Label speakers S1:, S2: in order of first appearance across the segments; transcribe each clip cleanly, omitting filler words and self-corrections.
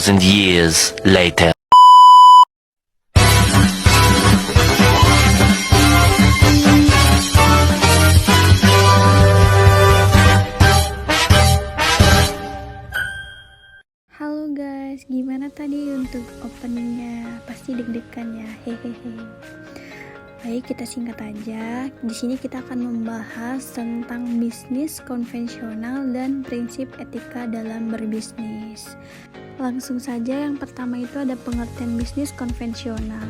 S1: 2,000 years later.
S2: Halo guys, gimana tadi untuk openingnya? Pasti deg-degan ya, hehehe. Baik, kita singkat aja. Di sini kita akan membahas tentang bisnis konvensional dan prinsip etika dalam berbisnis. Langsung saja, yang pertama itu ada pengertian bisnis konvensional.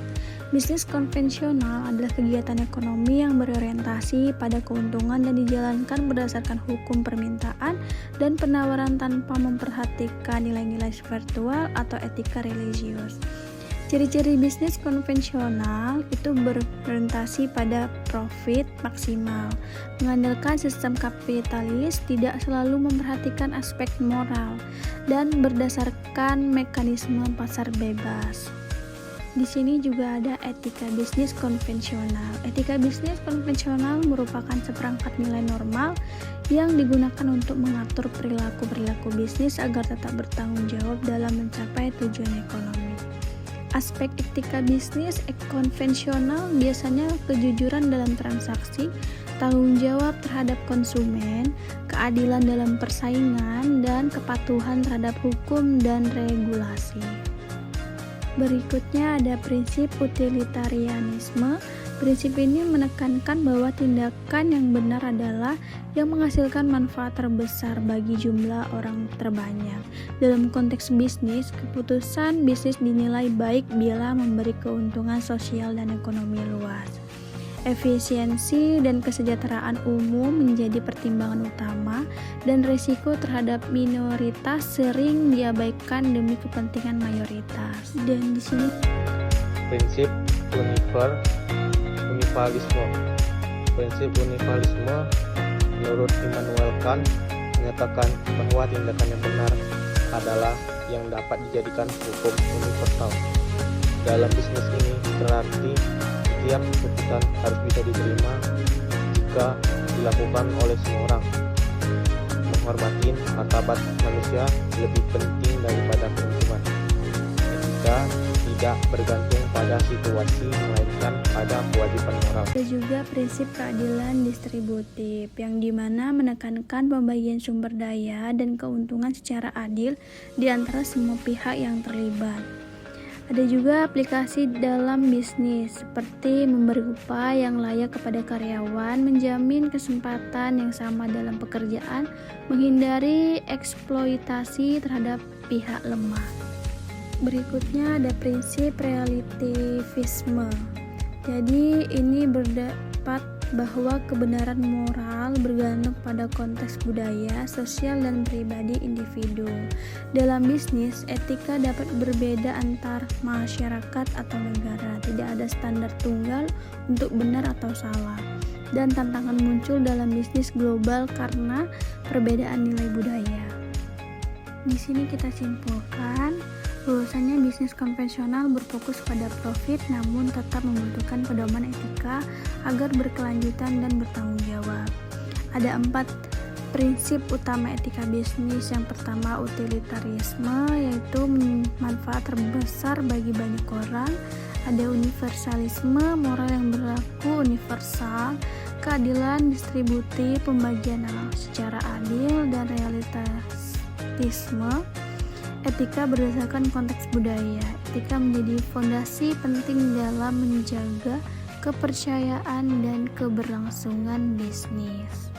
S2: Bisnis konvensional adalah kegiatan ekonomi yang berorientasi pada keuntungan dan dijalankan berdasarkan hukum permintaan dan penawaran tanpa memperhatikan nilai-nilai spiritual atau etika religius. Ciri-ciri bisnis konvensional itu berorientasi pada profit maksimal, mengandalkan sistem kapitalis, tidak selalu memperhatikan aspek moral, dan berdasarkan mekanisme pasar bebas. Di sini juga ada etika bisnis konvensional. Etika bisnis konvensional merupakan seperangkat nilai normal yang digunakan untuk mengatur perilaku bisnis agar tetap bertanggung jawab dalam mencapai tujuan ekonomi. Aspek etika bisnis konvensional biasanya kejujuran dalam transaksi, tanggung jawab terhadap konsumen, keadilan dalam persaingan, dan kepatuhan terhadap hukum dan regulasi. Berikutnya ada prinsip utilitarianisme. Prinsip ini menekankan bahwa tindakan yang benar adalah yang menghasilkan manfaat terbesar bagi jumlah orang terbanyak. Dalam konteks bisnis, keputusan bisnis dinilai baik bila memberi keuntungan sosial dan ekonomi luas. Efisiensi dan kesejahteraan umum menjadi pertimbangan utama, dan risiko terhadap minoritas sering diabaikan demi kepentingan mayoritas. Dan di sini
S3: prinsip univalisme. Prinsip univalisme menurut Immanuel Kant menyatakan bahwa tindakan yang benar adalah yang dapat dijadikan hukum universal. Dalam bisnis ini berarti setiap keputusan harus bisa diterima jika dilakukan oleh semua orang. Menghormati martabat manusia lebih penting daripada keuntungan. Etika tidak bergantung pada situasi, melainkan pada kewajiban moral.
S2: ada juga prinsip keadilan distributif, yang dimana menekankan pembagian sumber daya dan keuntungan secara adil di antara semua pihak yang terlibat. Ada juga aplikasi dalam bisnis, seperti memberi upah yang layak kepada karyawan, menjamin kesempatan yang sama dalam pekerjaan, menghindari eksploitasi terhadap pihak lemah. Berikutnya ada prinsip relativisme. Jadi ini berpendapat bahwa kebenaran moral bergantung pada konteks budaya, sosial, dan pribadi individu. Dalam bisnis, etika dapat berbeda antar masyarakat atau negara. Tidak ada standar tunggal untuk benar atau salah. Dan tantangan muncul dalam bisnis global karena perbedaan nilai budaya. Di sini kita simpulkan bahwasanya bisnis konvensional berfokus pada profit, namun tetap membutuhkan pedoman etika agar berkelanjutan dan bertanggung jawab. Ada 4 prinsip utama etika bisnis. Yang pertama, utilitarisme, yaitu manfaat terbesar bagi banyak orang. Ada universalisme, moral yang berlaku universal. Keadilan distributif, pembagian secara adil. Dan realitasisme, etika berdasarkan konteks budaya. Etika menjadi fondasi penting dalam menjaga kepercayaan dan keberlangsungan bisnis.